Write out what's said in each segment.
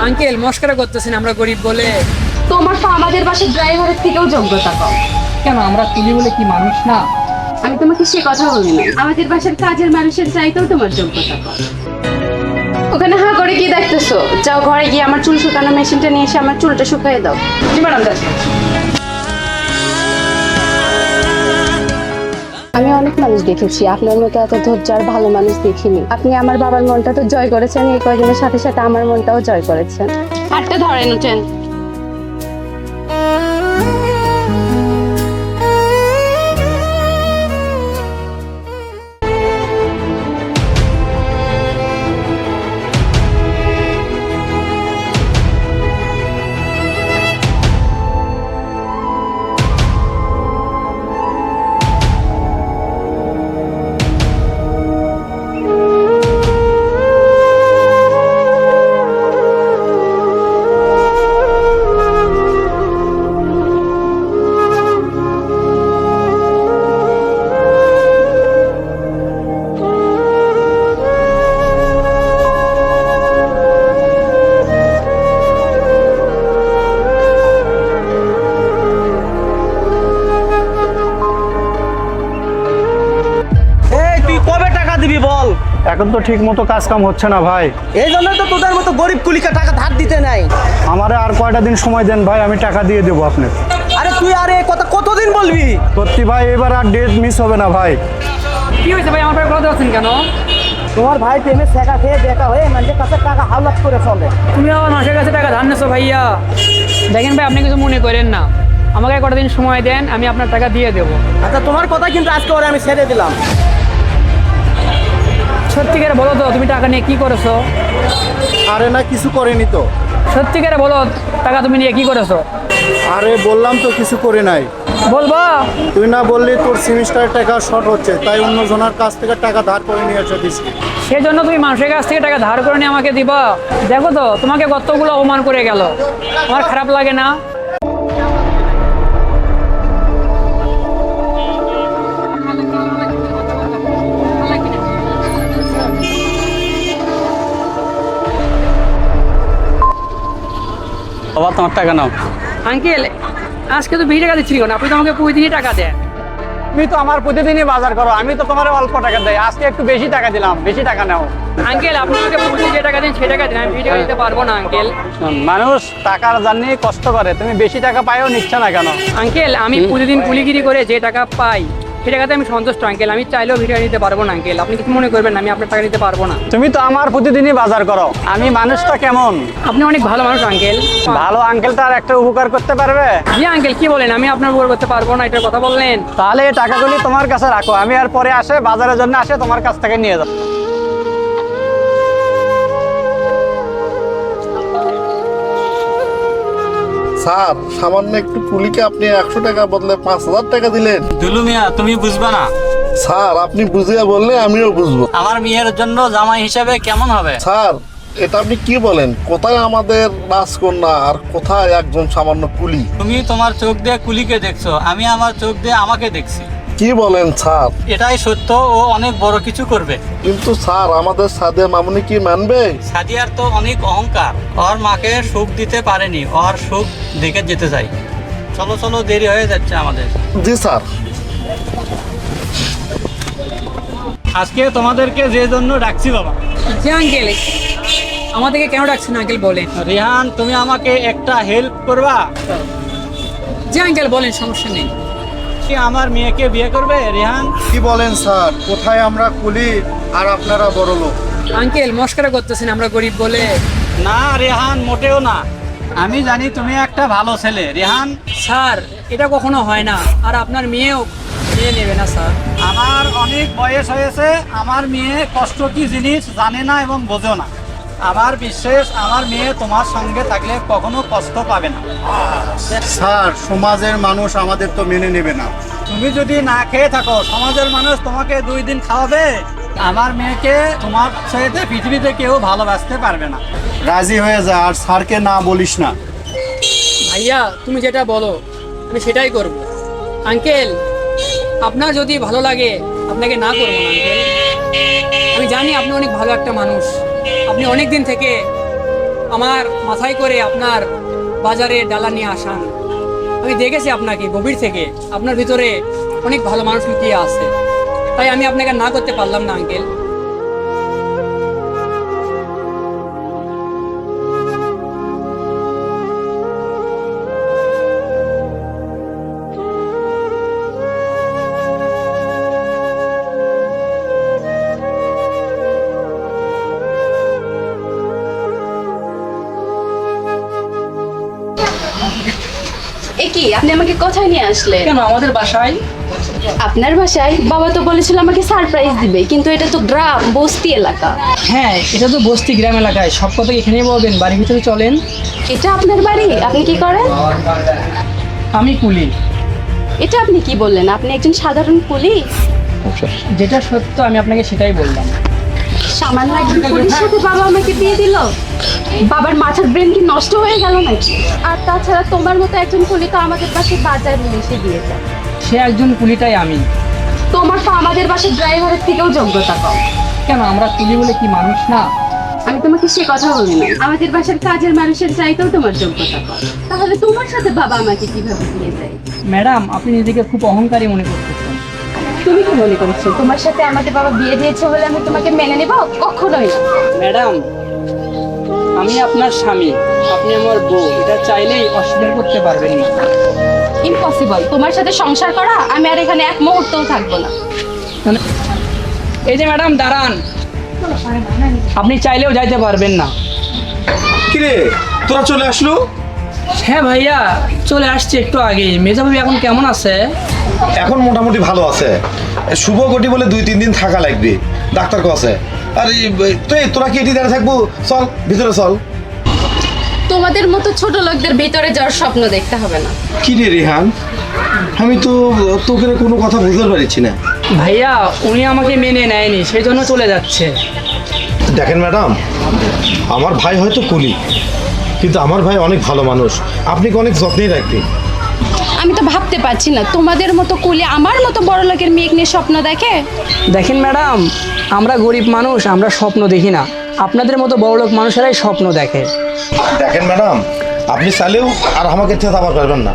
Uncle মস্করা করতেছেন আমরা গরিব বলে। তোমার তো আমাদের বাসার ড্রাইভারের থেকেও যোগ্যতা কম। কেন আমরা কুলি বলে কি মানুষ না? আমি তোমাকে সে কথা বলি না, আমাদের বাসার কাজের মানুষের চাইতেও তোমার যোগ্যতা কম। ওখানে হা করে কি দেখতেছো? যাও ঘরে গিয়ে আমার চুল শুকানো মেশিনটা নিয়ে এসে আমার চুলটা শুকিয়ে দাও। ম্যাডাম আমি অনেক মানুষ দেখেছি, আপনার মতো এত ধৈর্য আর ভালো মানুষ দেখিনি। আপনি আমার বাবার মনটা তো জয় করেছেন, এই কয়দিনের সাথে সাথে আমার মনটাও জয় করেছেন। হাতটা ধরেন, উঠেন। বল। এখন তো ঠিক মতো কাজ কাম হচ্ছে না ভাই, এই জন্য তো তোদের মতো গরিব কুলিকে টাকা ধার দিতে নাই। আমারে আর কয়টা দিন সময় দেন ভাই, আমি টাকা দিয়ে দেবো আপনাকে। আরে তুই আরে কথা কতদিন বলবি? সত্যি ভাই এবার আর ডেট মিস হবে না ভাই। কি হয়েছে ভাই, আমার কথা আছেন কেন? তোমার ভাই প্রেমে শেখা খেয়ে দেখা হয়ে মানুষের কাছে টাকা হাওলাত করে চলে। তুমি আমার মানুষের কাছে টাকা ধার নেছো ভাইয়া। দেখেন ভাই, আপনি কিছু মনে করেন না, আমাকে কটা দিন সময় দেন, আমি আপনার টাকা দিয়ে দেবো। আচ্ছা তোমার কথা কিন্তু আজকে ওরে আমি ছেড়ে দিলাম। সত্যিকারে বলো তো তুমি টাকা নিয়ে কি করেছো? আরে না, কিছু করেনি তো। সত্যিকারে বলো, টাকা তুমি নিয়ে কি করেছো? আরে বললাম তো কিছু করে নাই। বলবা? তুই না বললি তোর সেমিস্টারের টাকা শর্ট হচ্ছে, তাই অন্য জনের কাছ থেকে টাকা ধার করে নিয়ে এসে দিছি। সেই জন্য তুমি মানুষের কাছ থেকে টাকা ধার করে নিয়ে আমাকে দিবা? দেখো তো তোমাকে কতগুলো অপমান করে গেল, আমার খারাপ লাগে না? বাবা তোমার টাকা নাও। আঙ্কেল আজকে তো 20 টাকা দিচ্ছি না, আপনি তো আমাকে প্রতিদিনই টাকা দেন। তুমি তো আমার প্রতিদিনই বাজার করো, আমি তো তোমার অল্প টাকা দেই, আজকে একটু বেশি টাকা দিলাম, বেশি টাকা নাও। আঙ্কেল আপনি আমাকে প্রতিদিন যে টাকা দিন সেই টাকা দিন, আমি 20 টাকা দিতে পারবো না আঙ্কেল। মানুষ টাকার জন্য কষ্ট করে, তুমি বেশি টাকা পাইও নিচ্ছ না কেন? আঙ্কেল আমি প্রতিদিন কুলিগিরি করে যে টাকা পাই সেই টাকাতে আমি সন্তুষ্ট আঙ্কেল, আমি চাইলেও 20 টাকা দিতে পারবো না আঙ্কেল, আপনি কিছু মনে করবেন না, আমি আপনার টাকা দিতে পারবো না। তুমি তো আমার প্রতিদিনই বাজার করো, আমি মানুষটা কেমন? আপনি অনেক ভালো মানুষ আঙ্কেল। ভালো আঙ্কেলটা আর একটা উপকার করতে পারবে? জি আঙ্কেল, কি বলেন, আমি আপনার উপর করতে পারবো না, এটার কথা বললেন? তাহলে এই টাকাগুলি তোমার কাছে রাখো, আমি আর পরে আসে বাজারের জন্য আসে তোমার কাছ থেকে নিয়ে যাবো। স্যার, সামান্য একটু কুলিকে আপনি 100 টাকা বদলে 5000 টাকা দিলেন। দুলু মিয়া তুমি বুঝবা না। স্যার, আপনি বুঝিয়ে বললে আমিও বুঝবো। আমার মেয়ের জন্য জামাই হিসাবে কেমন হবে? স্যার, এটা আপনি কি বলেন? কোথায় আমাদের রাজকন্যা আর কোথায় একজন সামান্য কুলি? তুমি তোমার চোখ দিয়ে কুলিকে দেখছো, আমি আমার চোখ দিয়ে আমাকে দেখছি। কি বলেন স্যার? এটাই সত্য, ও অনেক বড় কিছু করবে। কিন্তু স্যার, আমাদের সাদিয়া মামুনি কি মানবে? সাদিয়ার তো অনেক অহংকার, ওর মাকে সুখ দিতে পারেনি, ওর সুখ দেখে যেতে চাই। চলো চলো, দেরি হয়ে যাচ্ছে আমাদের। জি স্যার। আজকে তোমাদেরকে যে জন্য ডাকছি বাবা। জি আঙ্কেল, আমাদেরকে কেন ডাকছেন আঙ্কেল বলেন? রিহান, তুমি আমাকে একটা হেল্প করবা? জি আঙ্কেল বলেন, সমস্যা নেই। কি আমার মেয়েকে বিয়ে করবে রিহান? কি বলেন স্যার, কোথায় আমরা কুলি আর আপনারা বড় লোক? আঙ্কেল মস্করা করতেছেন আমরা গরিব বলে। না রেহান, মোটেও না। আমি জানি তুমি একটা ভালো ছেলে রেহান। স্যার এটা কখনো হয় না, আর আপনার মেয়েও মেয়ে নেবে না স্যার। আমার অনেক বয়স হয়েছে, আমার মেয়ে কষ্ট কি জিনিস জানে না এবং বোঝো না। আমার বিশ্বাস, আমার মেয়ে তোমার সঙ্গে থাকলে কখনো কষ্ট পাবে না। স্যার, সমাজের মানুষ আমাদের তো মেনে নেবে না। তুমি যদি না খেয়ে থাকো, সমাজের মানুষ তোমাকে 2 দিন খাওয়াবে? আমার মেয়েকে তোমার সাথে পৃথিবীতে কেউ ভালোবাসতে পারবে না। রাজি হয়ে যা, আর স্যারকে না বলিস না। ভাইয়া তুমি যেটা বলো আমি সেটাই করব। আঙ্কেল আপনার যদি ভালো লাগে আপনাকে না করবো না আঙ্কেল। আমি জানি আপনি অনেক ভালো একটা মানুষ, আপনি অনেক দিন থেকে আমার মাথায় করে আপনার বাজারে ডালা নিয়ে আসান। আমি দেখেছি আপনাকে গভীর থেকে, আপনার ভিতরে অনেক ভালো মানুষ লুকিয়ে আছে, তাই আমি আপনাকে না করতে পারলাম না আঙ্কেল। এ কি, আপনি আমাকে কোথায় নিয়ে আসলেন? কেন আমাদের বাসায়? আপনার বাসায়? বাবা তো বলেছিল আমাকে সারপ্রাইজ দিবে, কিন্তু এটা তো গ্রাম, বস্তি এলাকা। হ্যাঁ, এটা তো বস্তি গ্রাম এলাকায়, সব কথা এখানেই বলবেন, বাড়ির ভিতরে চলেন। এটা আপনার বাড়ি? আপনি কি করেন? আমি কুলি। এটা আপনি কি বললেন? আপনি একজন সাধারণ কুলি? যেটা সত্য আমি আপনাকে সেটাই বললাম। সামান্য একজন কুলির সাথে বাবা আমাকে বিয়ে দিল? বাবার মাথার ব্রেন কি নষ্ট হয়ে গেল নাকি? আর তাছাড়া তোমার মতো একজন কুলি তো আমাদের বাসায় বাজার নিয়ে এসে দিয়ে যায়। সে একজন কুলিটাই আমি। তোমার তো আমাদের বাসার ড্রাইভারের থেকেও যোগ্যতা কম। কেন, আমরা কুলি বলে কি মানুষ না? আমি তোমাকে সে কথা বলি না। আমাদের বাসার কাজের মানুষের চাইতেও তোমার যোগ্যতা কম। তাহলে তোমার সাথে বাবা আমাকে কিভাবে দিয়ে যায়? ম্যাডাম, আপনি নিজেকে খুব অহংকারী মনে করতেছেন। তুমি কি মনে করছো তোমার সাথে আমাদের বাবা বিয়ে দিয়েছে বলে আমি তোমাকে মেনে নেব? কখনোই না। ম্যাডাম, আমি আপনার স্বামী, আপনি আমার বউ, এটা চাইলেই অস্বীকার করতে পারবেন না। ইম্পসিবল। তোমার সাথে সংসার করা আমি আর এখানে এক মুহূর্তও থাকবো না। এই যে ম্যাডাম দাঁড়ান, আপনি চাইলেও যাইতে পারবেন না। কিরে তোরা চলে আসলো? হ্যাঁ ভাইয়া, চলে আসছে একটু আগে। মেজা ভাবি এখন কেমন আছে? এখন মোটামুটি ভালো আছে। শুভ গটি বলে 2-3 দিন থাকা লাগবে, ডাক্তার কাছে। আরে তোরা কি এটি দাঁড়িয়ে থাকবো? চল ভিতরে চল। তোমাদের মতো ছোট লোকদের ভিতরে যাওয়ার স্বপ্ন দেখতে হবে না। কি রে রেহান, আমি তো তোকে কোনো কথা বুঝতে পারছি না। ভাইয়া, উনি আমাকে মেনে নেয়নি, সেই জন্য চলে যাচ্ছে। দেখেন ম্যাডাম, আমার ভাই হয়তো কুলি, কিন্তু আমার ভাই অনেক ভালো মানুষ, আপনি অনেক যত্নেই রাখবেন। আমি তো ভাবতে পারছি না তোমাদের মতো কুলি আমার মতো বড় লোকের মেয়ে নিয়ে স্বপ্ন দেখে। দেখেন ম্যাডাম, আমরা গরিব মানুষ, আমরা স্বপ্ন দেখি না। আপনাদের মতো বড়লোক মানুষেরাই স্বপ্ন দেখে। দেখেন ম্যাডাম, আপনি চাইলেও আর আমাকে থেকে আবার পারবেন না।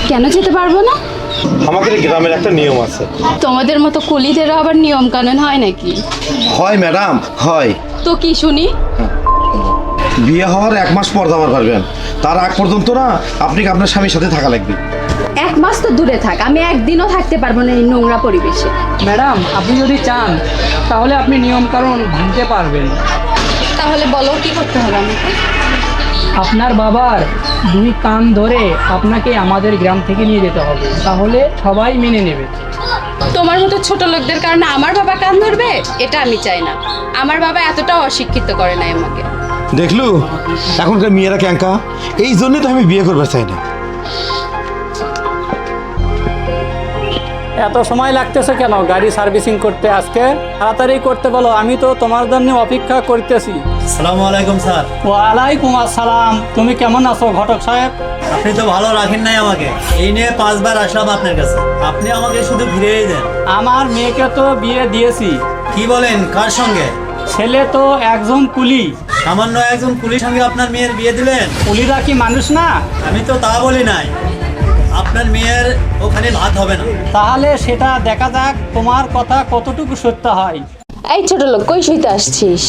কেন যেতে পারবো না? আমাদের এই গ্রামের একটা নিয়ম আছে। তোমাদের মতো কুলিদেরও আবার নিয়ম কানুন হয় নাকি? হয় ম্যাডাম, হয়। তো কি শুনি? বিয়ে হওয়ার 1 মাস পর যাবার পারবেন, তার আগ পর্যন্ত না আপনি আপনার স্বামীর সাথে থাকা লাগবে। 1 মাস তো দূরে থাক, আমি একদিনও থাকতে পারবো না এই নোংরা পরিবেশে। ম্যাডাম, আপনি যদি চান তাহলে আপনি নিয়ম কানুন ভাঙতে পারবেন। তাহলে বলো কি করতে হবে আমাকে? আপনার বাবার 2 কান ধরে আপনাকে আমাদের গ্রাম থেকে নিয়ে যেতে হবে, তাহলে সবাই মেনে নেবে। তোমার মতো ছোট লোকদের কারণে আমার বাবা কান ধরবে? এটা আমি চাই না। আমার বাবা এতটাও অশিক্ষিত করে নাই আমাকে। দেখলু এখনকার মেয়েরা ক্যাঙ্কা, এই জন্যই তো আমি বিয়ে করতে চাই না। এত সময় লাগতেছে কেন গাড়ি সার্ভিসিং করতে? আজকে তাড়াতাড়ি করতে বলো, আমি তো তোমার জন্য অপেক্ষা করতেছি। আসসালামু আলাইকুম স্যার। ওয়ালাইকুম আসসালাম। তুমি কেমন আছো ঘটক সাহেব? আপনি তো ভালো রাখেন নাই আমাকে, এই নিয়ে 5 বার আসলাম আপনার কাছে, আপনি আমাকে শুধু ফিরিয়ে দেন। আমার মেয়েকে তো বিয়ে দিয়েছি। কি বলেন, কার সঙ্গে? ছেলে তো একজন কুলি। সামান্য একজন পুলিশ সঙ্গে আপনার মেয়ের বিয়ে দিলেন? কুলিরা কি মানুষ না? আমি তো তা বলি নাই, আপনার মেয়ের ওখানে ভাত হবে না। তাহলে সেটা দেখা যাক তোমার কথা কতটুকু সত্য হয়। এই ছোট লোক, কই শুইতে আসছিস?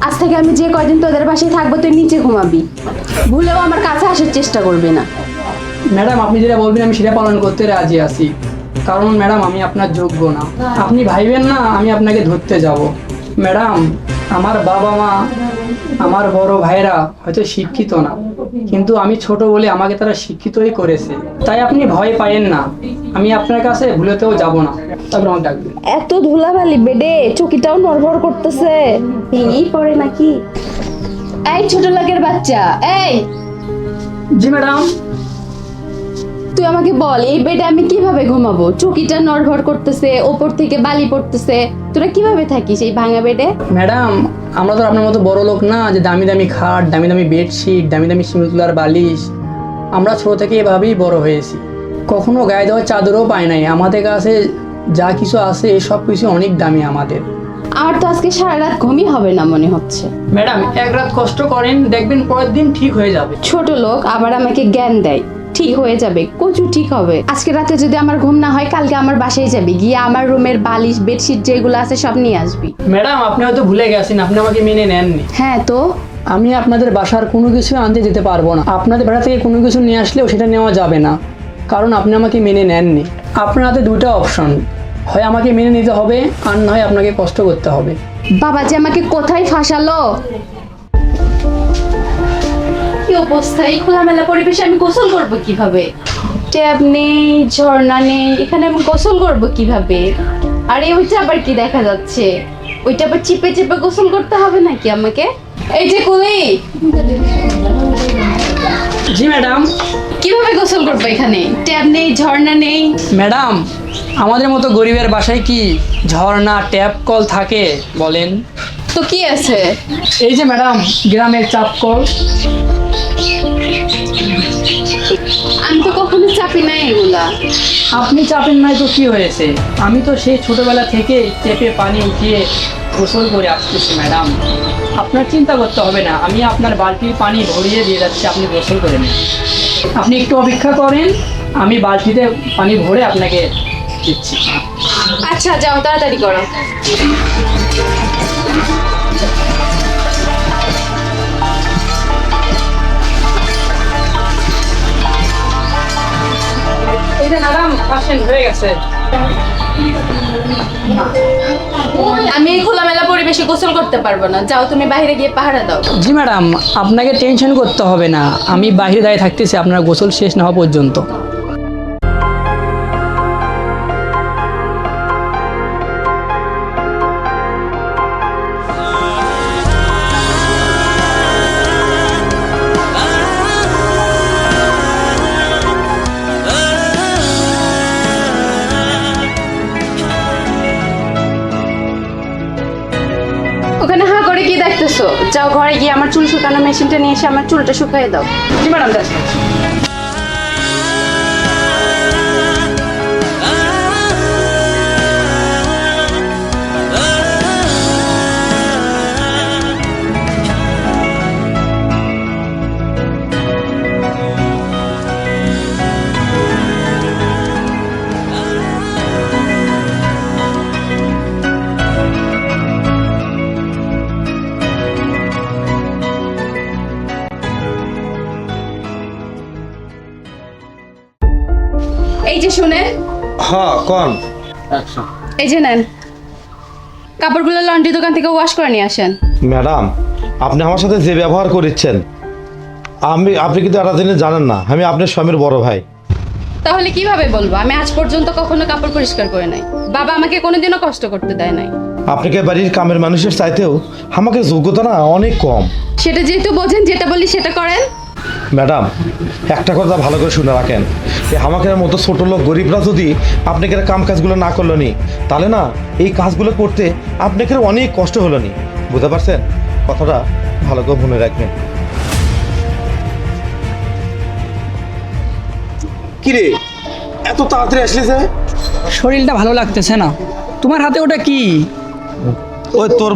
আজ থেকে আমি যে কয়দিন তোদের বাসায় থাকবো তুই নিচে ঘুমাবি, ভুলেও আমার কাছে আসার চেষ্টা করবি না। ম্যাডাম, আপনি যেটা বলবেন আমি সেটা পালন করতে রাজি আছি, কারণ ম্যাডাম আমি আপনার যোগ্য না। আপনি ভাইবেন না আমি আপনাকে ধরতে যাব। ম্যাডাম, আমার বাবা মা, আমার বড় ভাইরা হয়তো শিক্ষিত না, কিন্তু আমি ছোট বলে আমাকে তারা শিক্ষিতই করেছে। তাই আপনি ভয় পাইয়েন না, আমি আপনার কাছে ভুলেতেও যাব না। তারপর আমাকে ডাকবেন। এত ধুলাবালি বেডে, চকিটাও নড়বড় করতেছে, ভেঙেই পড়ে নাকি? এই ছোট লোকের বাচ্চা, এই জি ম্যাডাম। তুই আমাকে বল, এই বেডে আমি কিভাবে ঘুমাবো? চকিটা নড়বড় করতেছে, ওপর থেকে বালি পড়তেছে, তোরা কিভাবে থাকিস এই ভাঙা বেডে? ম্যাডাম, আমরা তো আপনার মতো বড় লোক না যে দামি দামি খাট, দামি দামি বেডশিট, দামি দামি শিমুলতুলার বালিশ। আমরা ছোট থেকে এভাবেই বড় হয়েছি, কখনো গায়ে দেওয়ার চাদরও পাই নাই। আমাদের কাছে যা কিছু আছে এই সব কিছু অনেক দামি আমাদের। আমার তো আজকে সারা রাত ঘুমই হবে না মনে হচ্ছে। ম্যাডাম এক রাত কষ্ট করেন, দেখবেন পরের দিন ঠিক হয়ে যাবে। ছোট লোক আবার আমাকে জ্ঞান দেয় ঠিক হয়ে যাবে, কচু ঠিক হবে। আজকে রাতে যদি আমার ঘুম না হয় কালকে আমার বাসায় যাবি, গিয়ে আমার রুমের বালিশ বেডশিট যেগুলো আছে সব নিয়ে আসবি। ম্যাডাম আপনি হয়তো ভুলে গেছেন, আপনি আমাকে মেনে নেননি। হ্যাঁ তো আমি আপনাদের বাসার কোনো কিছু আনতে যেতে পারবো না। আপনাদের বাসা থেকে কোনো কিছু নিয়ে আসলেও সেটা নেওয়া যাবে না, কারণ আপনি আমাকে মেনে নেননি। আপনার হাতে দুটো অপশন, হয় আমাকে মেনে নিতে হবে আর নয় আপনাকে কষ্ট করতে হবে। বাবা যে আমাকে কোথায় ফাঁসালো, কি অবস্থা! এই খোলামেলা পরিবেশে আমি গোসল করব কিভাবে? ট্যাব নেই, ঝর্ণা নেই, এখানে আমি গোসল করব কিভাবে? আরে ওইটা আবার কি দেখা যাচ্ছে? ওইটা আবার চিপে চিপে গোসল করতে হবে নাকি আমাকে? এই যে কুলি, জি ম্যাডাম। কিভাবে গোসল করবো? এখানে ট্যাব নেই, ঝর্ণা নেই। ম্যাডাম আমাদের মতো গরিবের বাসায় কি ঝর্ণা ট্যাপ কল থাকে বলেন? তো কি আছে? এই যে ম্যাডাম গ্রামের চাপ কল। আমি তো কখনো চাপি নাই এগুলা। আপনি চাপেন নাই তো কি হয়েছে? আমি তো সেই ছোটবেলা থেকে চেপে পানি উঠিয়ে গোসল করে আসতেছি ম্যাডাম। আপনার চিন্তা করতে হবে না, আমি আপনার বালতির পানি ভরিয়ে দিয়ে যাচ্ছি, আপনি গোসল করে নিন। আপনি একটু অপেক্ষা করেন, আমি বালতিতে পানি ভরে আপনাকে দিচ্ছি। আচ্ছা যাও, তাড়াতাড়ি করো। এই যে ম্যাডাম আসেন, হয়ে গেছে। আমি এই খোলামেলা পরিবেশে গোসল করতে পারবো না, যাও তুমি বাইরে গিয়ে পাহারা দাও। জি ম্যাডাম আপনাকে টেনশন করতে হবে না, আমি বাইরে দাঁড়িয়ে থাকতেছি আপনার গোসল শেষ না হওয়া পর্যন্ত। ওখানে হা করে কি দেখতেছো? যাও ঘরে গিয়ে আমার চুল শুকানো মেশিনটা নিয়ে এসে আমার চুলটা শুকিয়ে দাও। জি ম্যাডাম যাচ্ছি। এই যে শুনেন, হ্যাঁ কোন? এই যে নেন, কাপড়গুলো লন্ড্রি দোকান থেকে ওয়াশ করে নিয়ে আসেন। ম্যাডাম আপনি আমার সাথে যে ব্যবহার করেছেন, আপনি কিন্তু একটা জিনিস জানেন না, আমি আপনার স্বামীর বড় ভাই। তাহলে কিভাবে বলবো? আমি আজ পর্যন্ত কখনো কাপড় পরিষ্কার করে নাই, বাবা আমাকে কোনোদিনও কষ্ট করতে দেয় নাই। আপনাকে বাড়ির কামের মানুষের চাইতেও আমাকে যোগ্যতা না অনেক কম। সেটা যেহেতু বোঝেন, যেটা বলি সেটা করেন। ম্যাডাম একটা কথা ভালো করে শুনে রাখেন, যে আমাকে মতো ছোট লোক গরিবরা যদি আপনাকে কাম কাজগুলো না করলো নি, তাহলে না এই কাজগুলো করতে আপনাকে অনেক কষ্ট হলো নি। বুঝতে পারছেন? কথাটা ভালো করে মনে রাখবেন। কিরে এত তাড়াতাড়ি আসলে যে? শরীরটা ভালো লাগতেছে না। তোমার হাতে ওটা কি? ওই তোর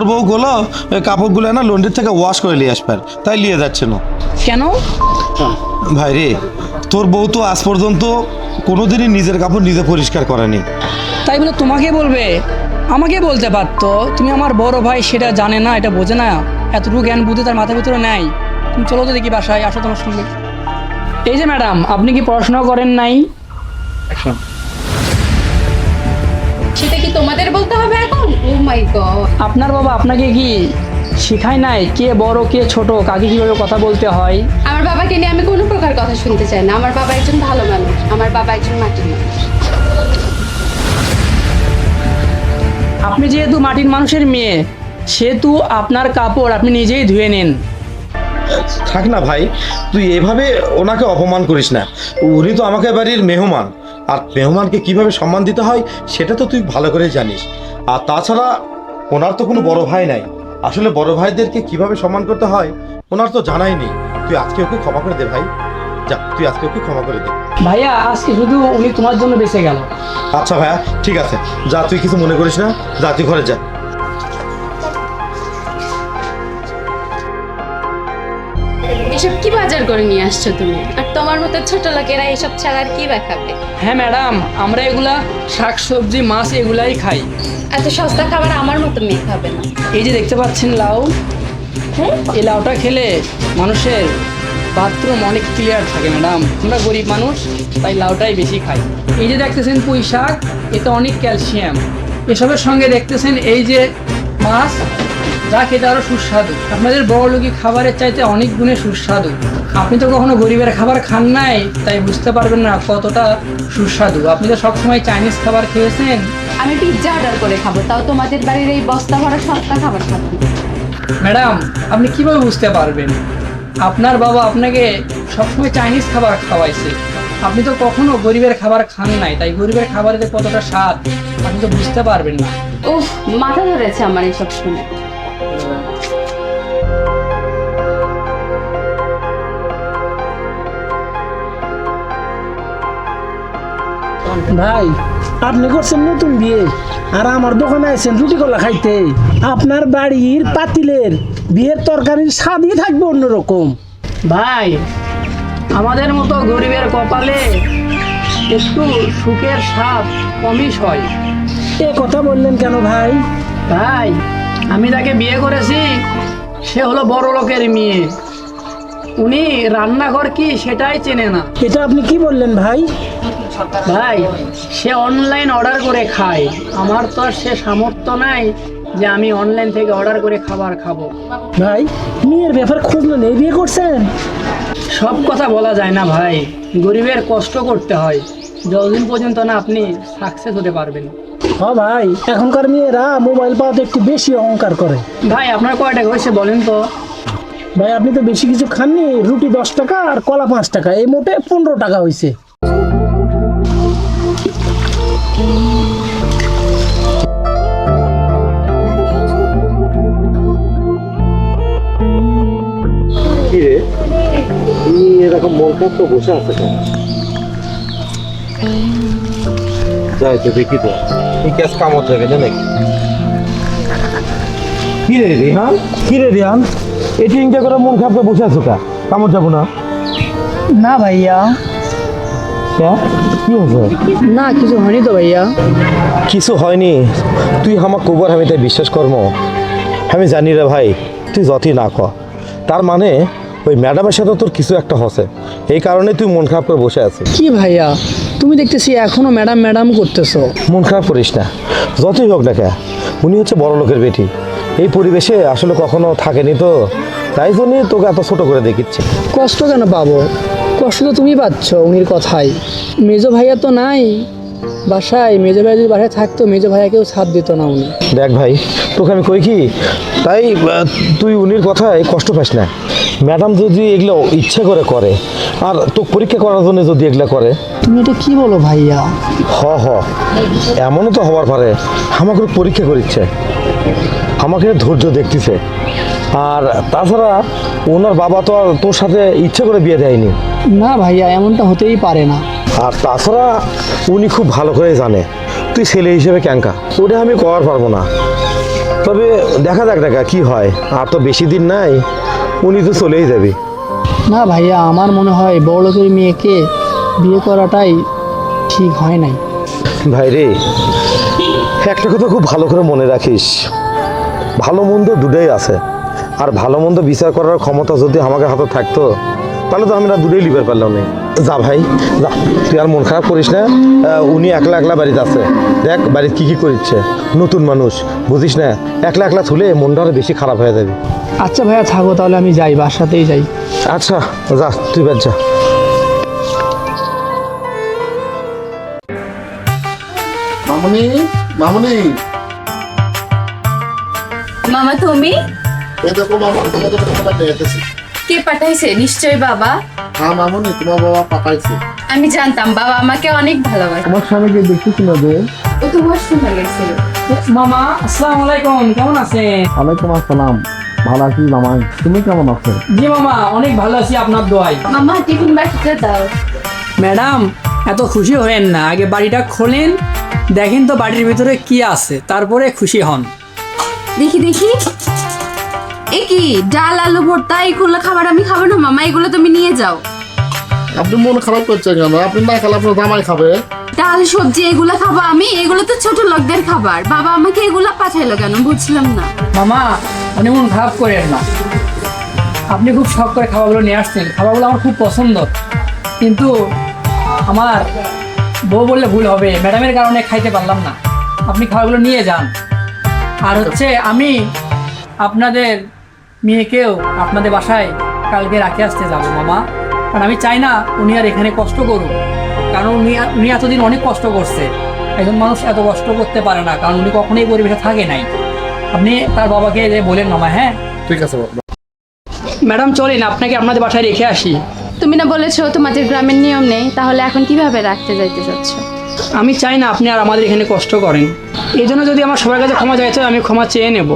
বউ গুলো ওই কাপড়গুলো না লন্ড্রি থেকে ওয়াশ করে নিয়ে আসবে, তাই নিয়ে যাচ্ছে না। কেন? ভাই রে, তোর বউ তো আজ পর্যন্ত কোনোদিনই নিজের কাপড় নিজে পরিষ্কার করেনি। তাই বলে তোমাকে বলবে? আমাকে বলতে পারতো। তুমি আমার বড় ভাই, সেটা জানে না, এটা বোঝে না, এতটুকু জ্ঞান বুদ্ধি তার মাথার ভিতরে নেই। তুমি চলো তো দেখি বাসায়, আসো তোমার সঙ্গে। এই যে ম্যাডাম আপনি কি পড়াশোনা করেন নাই? সেটা কি তোমাদের বলতে হবে এখন? ও মাই গড! আপনার বাবা আপনাকে কি শেখায় নাই কে বড় কে ছোট, কাকে কিভাবে কথা বলতে হয়? আমার বাবাকে নিয়ে আমি কোনো প্রকার কথা শুনতে চাই না। আমার বাবা একজন ভালো মানুষ, আমার বাবা একজন মাটির মানুষ। আপনি যেহেতু মাটির মানুষের মেয়ে, সেহেতু আপনার কাপড় আপনি নিজেই ধুয়ে নিন। থাক না ভাই, তুই এভাবে ওনাকে অপমান করিস না। উনি তো আমাকে বাড়ির মেহমান, আর মেহমানকে কিভাবে সম্মান দিতে হয় সেটা তো তুই ভালো করে জানিস। আর তাছাড়া ওনার তো কোনো বড় ভাই নাই, আসলে বড় ভাইদেরকে কিভাবে সম্মান করতে হয় ওনার তো জানাই নেই। তুই আজকে ওকে ক্ষমা করে দে ভাই, যা তুই আজকে ওকে ক্ষমা করে দে। ভাইয়া আজকে শুধু উনি তোমার জন্য বেঁচে গেল। আচ্ছা ভাইয়া ঠিক আছে, যা তুই কিছু মনে করিস না, যা তুই ঘরে যা। এসব কি বাজার করে নিয়ে আসছো তুমি? আর তোমার মতো ছোট লোকেরা এসব ছাড়া আর কি বা খাবে? হ্যাঁ ম্যাডাম, আমরা এগুলা শাকসবজি মাছ এগুলাই খাই। এত সস্তা খাবার আমার মতো মেয়ে খাবে না। এই যে দেখতে পাচ্ছেন লাউ, এই লাউটা খেলে মানুষের বাথরুম অনেক ক্লিয়ার থাকে ম্যাডাম। আমরা গরিব মানুষ, তাই লাউটাই বেশি খাই। এই যে দেখতেছেন পুঁই শাক, এতে অনেক ক্যালসিয়াম। এসবের সঙ্গে দেখতেছেন এই যে মাছ, যা খেতে আরও সুস্বাদু। আপনাদের বড়লোকি খাবারের চাইতে অনেক গুণে সুস্বাদু। আপনি তো কখনো গরিবের খাবার খান নাই, তাই বুঝতে পারবেন না কতটা সুস্বাদু। আপনি তো সবসময় চাইনিজ খাবার খেয়েছেন। আমি পিৎজা অর্ডার করে খাবো, তাও তোমাদের বাড়ির এই বস্তা ভরা সস্তা খাবার খাবো না। ম্যাডাম, আপনি কিভাবে বুঝতে পারবেন? আপনার বাবা আপনাকে সবসময় চাইনিজ খাবার খাওয়াইছে। আপনি তো কখনো গরিবের খাবার খান নাই, তাই গরিবের খাবারের যে কতটা স্বাদ আপনি তো বুঝতে পারবেন না। উফ, মাথা ধরেছে আমার এইসব শুনে। ভাই, আপনি করছেন নতুন বিয়ে আর আমার দোকানে আছেন রুটি কলা খাইতে। আপনার বাড়ির পাতিলের বিয়ের তরকারির স্বাদই থাকবে অন্যরকম। ভাই, আমাদের মতো গরিবের কপালে একটু সুখের স্বাদ কমই হয়। এ কথা বললেন কেন ভাই? ভাই, আমি যাকে বিয়ে করেছি সে হলো বড় লোকের মেয়ে। উনি রান্নাঘর কি সেটাই চেনে না। এটা আপনি কি বললেন ভাই? ভাই, সে অনলাইন অর্ডার করে খায়। আমার তো আর সে সামর্থ্য নাই যে আমি অনলাইন থেকে অর্ডার করে খাবার খাবো। ভাই, মেয়ের ব্যাপার খোঁজ নেই বিয়ে করছেন? সব কথা বলা যায় না ভাই, গরিবের কষ্ট করতে হয় যতদিন পর্যন্ত না আপনি সাকসেস হতে পারবেন। হ্যাঁ ভাই, এখনকার মেয়েরা মোবাইল পাওয়াতে একটু বেশি অহংকার করে। ভাই, আপনার কয় টাকা হয়েছে বলেন তো? ভাই, আপনি তো বেশি কিছু খাননি। রুটি 10 টাকা আর কলা 5 টাকা, এই মোটে 15 টাকা হয়েছে। কি রে, তুমি এরকম মন খারাপ তো বসে আছে কেন? যাই তো দেখি তো এই গ্যাস কামড় দেবে না নাকি? কি রে রিহান, কি রে রিহান, এই চিন্তা করে মন খারাপ করে বসে আছো কা? কামড় যাবো না? না ভাইয়া। কি হয়েছে? না, কিছু হয়নি তো ভাইয়া। কিছু হয়নি? তুই আমার কবর, আমি তাই বিশ্বাস করব। আমি জানি রে ভাই, তুই যতই না ক, তার মানে ওই ম্যাডামের সাথে তোর কিছু একটা হচ্ছে, এই কারণে তুই মন খারাপ করে বসে আছিস। কি ভাইয়া, তুমি দেখতেছি এখনো ম্যাডাম ম্যাডাম করতেছো। মন খারাপ করিস না, যতই হোক না কে, উনি হচ্ছে বড় লোকের বেটি। এই পরিবেশে আসলে কখনো থাকেনি তো, তাই জন্যই তোকে এত ছোট করে দেখিচ্ছে। কষ্ট কেন পাবো? কষ্ট তো তুমি পাচ্ছ উনির কথাই। মেজো ভাইয়া তো নাই বাসায়। মেজো ভাইয়া যদি বাসায় থাকতো, মেজো ভাইয়াকেও ছাড় দিত না উনি। দেখ ভাই, তোকে আমি কই কি, তাই তুই উনির কথায় কষ্ট পাস না। ম্যাডাম যদি এগুলো ইচ্ছে করে করে, আর তো পরীক্ষা করার জন্য যদি এগুলো করে। তুমি এটা কি বলো ভাইয়া? হ এমনও তো হবার পারে আমাকে পরীক্ষা করিচ্ছে, আমাকে ধৈর্য দেখতেছে। আর তাছাড়া ওনার বাবা তো আর তোর সাথে ইচ্ছে করে বিয়ে দেয়নি। না ভাইয়া, এমনটা হতেই পারে না। আর তাছাড়া উনি খুব ভালো করে জানে তুই ছেলে হিসেবে ক্যাঙ্কা, ওটা আমি করার পারবো না। তবে দেখা যাক দেখা কি হয়, আর তো বেশি দিন নাই, উনি তো চলেই যাবে। না ভাইয়া, আমার মনে হয় বড় লোকের মেয়েকে বিয়ে করাটাই ঠিক হয় নাই। ভাই রে, একটা কথা খুব ভালো করে মনে রাখিস, ভালো মন্দ দুটোই আছে। আর ভালো মন্দ বিচার করার ক্ষমতা যদি আমাকে হাতে থাকতো, তাহলে তো আমরা দুটোই লিবার পারলাম না। যা ভাই যা, তুই আর মন খারাপ করিস না। উনি একলা একলা বাড়িতে আছে, দেখ বাড়িতে কি করছে। নতুন মানুষ বুঝিস না, একলা একলা থুলে মনটা আরো বেশি খারাপ হয়ে যাবে। আচ্ছা ভাইয়া, থাকো তাহলে, আমি যাই, বাসাতেই যাই। আচ্ছা যা, তুই বাদ যা। মামুনি, মামুনি, মামা তুমি? এই দেখো মামা, তোমাদের কথা পেয়েছি। কে পাঠাইছে? নিশ্চয়ই বাবা। হ্যাঁ মামুনি, তোমার বাবা পাঠাইছে। আমি জানতাম বাবা আমাকে অনেক ভালোবাসে। তোমার স্বামীকে দেখতেছিল যে। ও তো ওয়াশরুমে গেছিল। মামা, আসসালামু আলাইকুম, কেমন আছেন? ওয়ালাইকুম আসসালাম, ভালো আছি মামা, তুমি কেমন আছো? জি মামা, অনেক ভালো আছি আপনার দোয়ায়। মামা টিফিন বাটিতে দাও। ম্যাডাম, এত খুশি হয়েন না, আগে বাড়িটা খোলেন, দেখেন তো বাড়ির ভিতরে কি আছে, তারপরে খুশি হন। দেখি দেখি। এ কি ডাল আলু ভর্তা এগুলো খাবার আমি খাবো না মামা, এগুলো তুমি নিয়ে যাও। আপনি মন খারাপ করছেন কেন? আপনি না খেলে আপনার জামাই খাবে। ডাল সবজি এগুলো খাবো আমি, এগুলো তো ছোট লোকদের খাবার। বাবা আমাকে এগুলো পাঠাইলো কেন বুঝলাম না। মামা আপনি মন খারাপ করেন না, আপনি খুব শখ করে খাবারগুলো নিয়ে আসছেন, খাবারগুলো আমার খুব পছন্দ, কিন্তু আমার বউ বললে ভুল হবে, ম্যাডামের কারণে খাইতে পারলাম না। আপনি খাবারগুলো নিয়ে যান। আর হচ্ছে আমি আপনাদের মেয়েকেও আপনাদের বাসায় কালকে রাখে আসতে যাবো মামা, কারণ আমি চাই না উনি আর এখানে কষ্ট করুক, কারণ উনি এতদিন অনেক কষ্ট করছে। একজন মানুষ এত কষ্ট করতে পারে না, কারণ উনি কখনোই পরিবেশে থাকে নাই। আপনি তার বাবাকে যে বলেন মামা। হ্যাঁ ঠিক আছে বাবা। ম্যাডাম চলেন, আপনাকে আপনাদের বাসায় রেখে আসি। তুমি না বলেছো তোমাদের গ্রামের নিয়ম নেই, তাহলে এখন কিভাবে রাখতে যাইতে চাচ্ছ? আমি চাই না আপনি আর আমাদের এখানে কষ্ট করেন, এই জন্য যদি আমার সবার কাছে ক্ষমা চাইতে হয় আমি ক্ষমা চেয়ে নেব।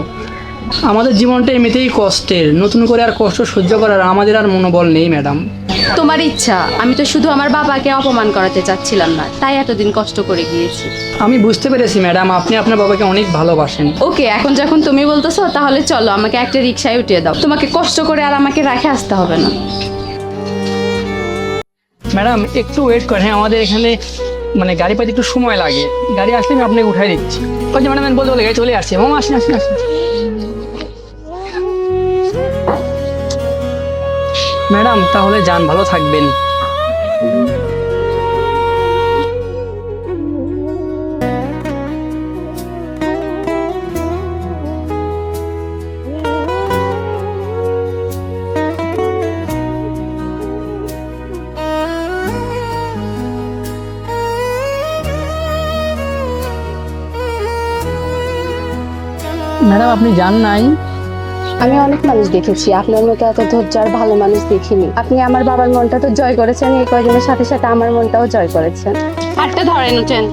আমাদের জীবনটা এমনিতেই কষ্টের, নতুন করে আর কষ্ট সহ্য করার আমাদের আর মনোবল নেই ম্যাডাম। তোমার ইচ্ছা, আমি তো শুধু আমার বাবাকে অপমান করাতে চাচ্ছিলাম না, তাই এতদিন কষ্ট করে গিয়েছি। আমি বুঝতে পেরেছি ম্যাডাম, আপনি আপনার বাবাকে অনেক ভালোবাসেন। ওকে, এখন যখন তুমি বলতেছো তাহলে চলো আমাকে একটা রিকশায় উঠিয়ে দাও, তোমাকে কষ্ট করে আর আমাকে রেখে আসতে হবে না। ম্যাডাম একটু ওয়েট করেন, হ্যাঁ আমাদের এখানে মানে গাড়ি পাইতে একটু সময় লাগে, গাড়ি আসলে আমি আপনাকে উঠাই দিচ্ছি। ওই যে ম্যাডাম বলতে বলে গাড়ি চলে আসছে, মামা আসেন আসেন আসেন। ম্যাডাম তাহলে যান, ভালো থাকবেন। ম্যাডাম আপনি যান নাই? আমি অনেক মানুষ দেখেছি, আপনার মতো এত ধৈর্য আর ভালো মানুষ দেখিনি। আপনি আমার বাবার মনটা তো জয় করেছেন, এই কয়দিনের সাথে সাথে আমার মনটাও জয় করেছেন। হাতটা ধরেন, উঠেন।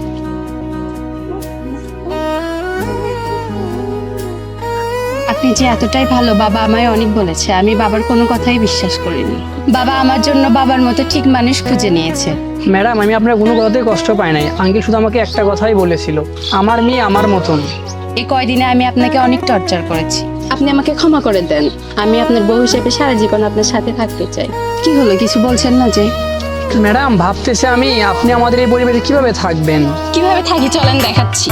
আপনি যে এতটাই ভালো, বাবা আমায় অনেক বলেছে, আমি বাবার কোনো কথাই বিশ্বাস করিনি। বাবা আমার জন্য বাবার মতো ঠিক মানুষ খুঁজে নিয়েছে। ম্যাডাম আমি আপনার কোনো কথাতেই কষ্ট পাই নাই, আঙ্কেল শুধু আমাকে একটা কথাই বলেছিল, আমার মেয়ে আমার মতন। এই কয়দিনে আমি আপনাকে অনেক টর্চার করেছি, আপনি আমাকে ক্ষমা করে দেন। আমি আপনার বউ হিসেবে সারা জীবন আপনার সাথে থাকতে চাই। কি হলো, কিছু বলছেন না যে? ম্যাডাম ভাবতেছি আমি আপনি আমাদের এই পরিবারে কিভাবে থাকবেন। কিভাবে থাকি চলেন দেখাচ্ছি।